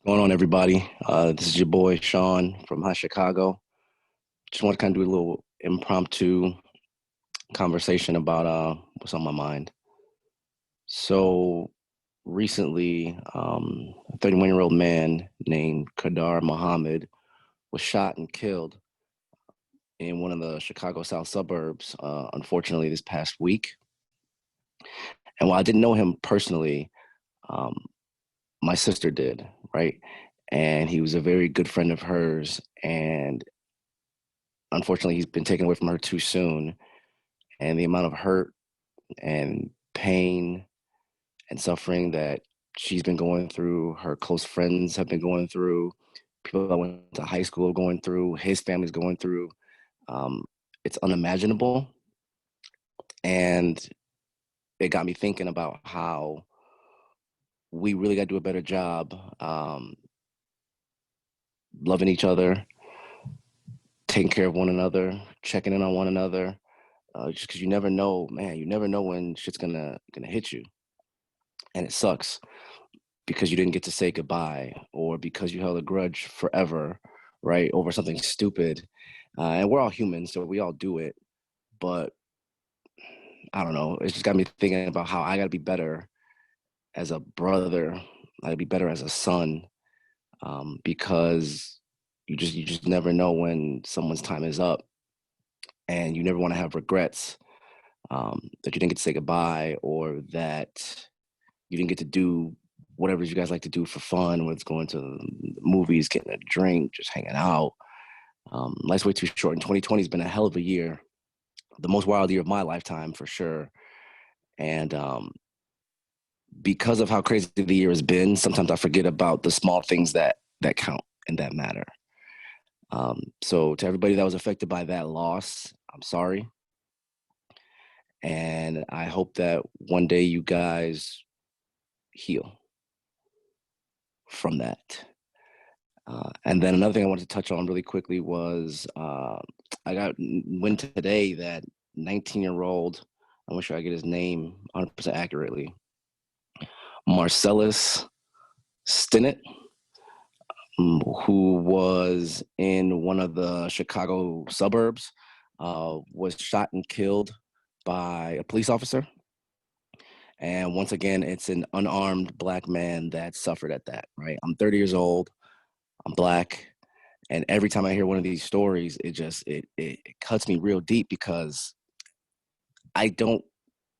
Going on, everybody? This is your boy Shaun from High Chicago. Just want to kind of do a little impromptu conversation about what's on my mind. So recently, a 31-year-old man named Kedar Muhammad was shot and killed in one of the Chicago South suburbs. Unfortunately, this past week. And while I didn't know him personally, um, my sister did, right? And he was a very good friend of hers, and unfortunately, he's been taken away from her too soon. And the amount of hurt and pain and suffering that she's been going through, her close friends have been going through, people that went to high school going through, his family's going through. Um, it's unimaginable. And it got me thinking about how we really got to do a better job loving each other, taking care of one another, checking in on one another. Just because you never know, man, you never know when shit's gonna hit you, and it sucks because you didn't get to say goodbye or because you held a grudge forever, right, over something stupid. And we're all humans, so we all do it. But I don't know. It's just got me thinking about how I got to be better as a brother. I got to be better as a son, because you just never know when someone's time is up, and you never want to have regrets, that you didn't get to say goodbye or that you didn't get to do whatever you guys like to do for fun, whether it's going to the movies, getting a drink, just hanging out. Life's way too short, and 2020 has been a hell of a year, the most wild year of my lifetime for sure. And because of how crazy the year has been, sometimes I forget about the small things that count and that matter. So to everybody that was affected by that loss, I'm sorry, and I hope that one day you guys heal from that. And then another thing I wanted to touch on really quickly was I got wind today that 19-year-old, I'm not sure I get his name 100% accurately, Marcellis Stinnette, who was in one of the Chicago suburbs, was shot and killed by a police officer. And once again, it's an unarmed Black man that suffered at that, right? I'm 30 years old. I'm Black. And every time I hear one of these stories, it cuts me real deep because I don't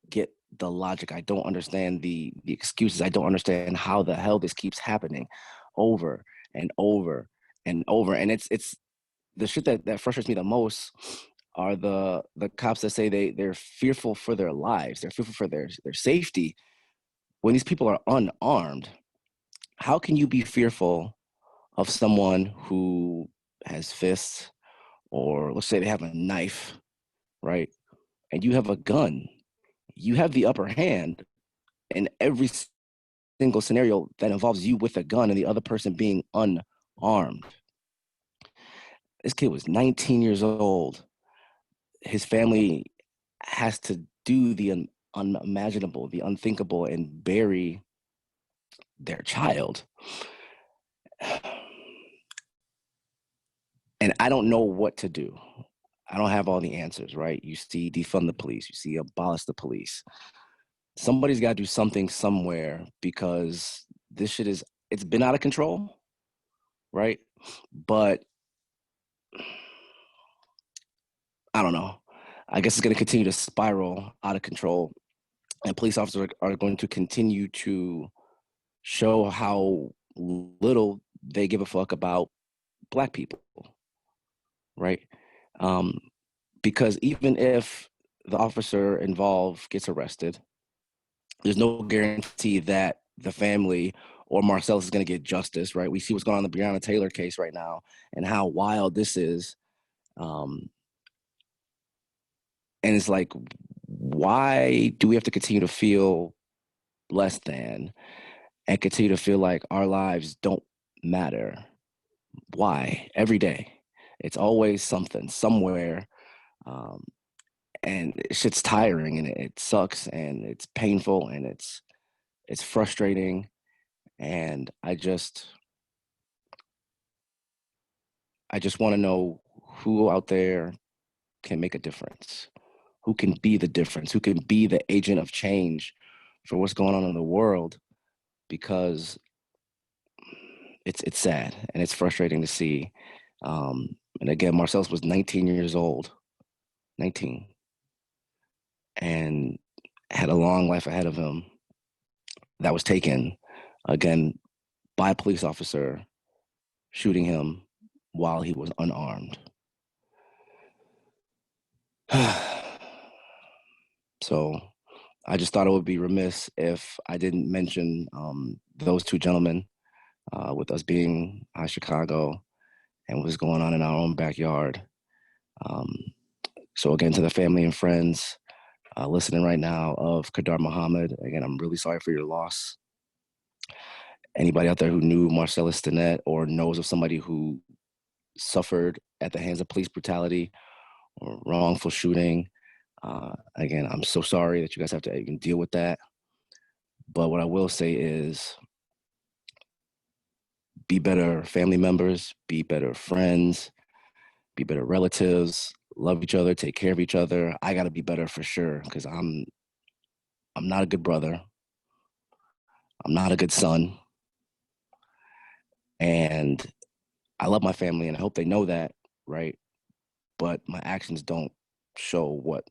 get the logic. I don't understand the excuses. I don't understand how the hell this keeps happening over and over and over. And it's the shit that frustrates me the most are the cops that say they're fearful for their lives. They're fearful for their safety when these people are unarmed. How can you be fearful of someone who has fists, or let's say they have a knife, right? And you have a gun? You have the upper hand in every single scenario that involves you with a gun and the other person being unarmed. This kid was 19 years old. His family has to do the unimaginable, the unthinkable, and bury their child. And I don't know what to do. I don't have all the answers, right? You see, defund the police, you see, abolish the police. Somebody's got to do something somewhere because this shit it's been out of control, right? But I don't know. I guess it's going to continue to spiral out of control, and police officers are going to continue to show how little they give a fuck about Black people, right? Um, because even if the officer involved gets arrested, there's no guarantee that the family or Marcellis is going to get justice, right? We see what's going on in the Breonna Taylor case right now and how wild this is. Um, and it's like, why do we have to continue to feel less than and continue to feel like our lives don't matter? Why? Every day. It's always something, somewhere. Um, and shit's tiring and it sucks and it's painful and it's frustrating. And I just want to know who out there can make a difference, who can be the difference, who can be the agent of change for what's going on in the world, because it's sad and it's frustrating to see. And again, Marcellis was 19 years old, 19, and had a long life ahead of him that was taken again by a police officer shooting him while he was unarmed. So I just thought it would be remiss if I didn't mention those two gentlemen, with us being out of Chicago and what's going on in our own backyard. Um, so again, to the family and friends listening right now of Kedar Muhammad, again, I'm really sorry for your loss. Anybody out there who knew Marcellis Stinnette or knows of somebody who suffered at the hands of police brutality or wrongful shooting, again, I'm so sorry that you guys have to even deal with that. But what I will say is be better family members, be better friends, be better relatives, love each other, take care of each other. I got to be better for sure because I'm not a good brother. I'm not a good son. And I love my family and I hope they know that, right? But my actions don't show what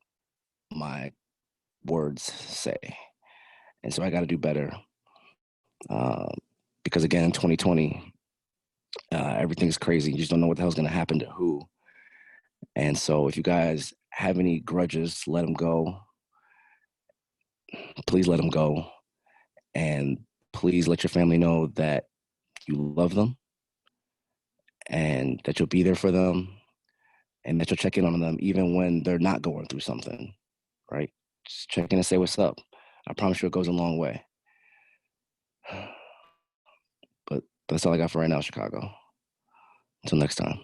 my words say. And so I got to do better. Um, because again, in 2020, everything's crazy. You just don't know what the hell's going to happen to who. And so if you guys have any grudges, let them go. Please let them go. And please let your family know that you love them and that you'll be there for them and that you'll check in on them even when they're not going through something, right? Just check in and say what's up. I promise you it goes a long way. But that's all I got for right now, Chicago. Until next time.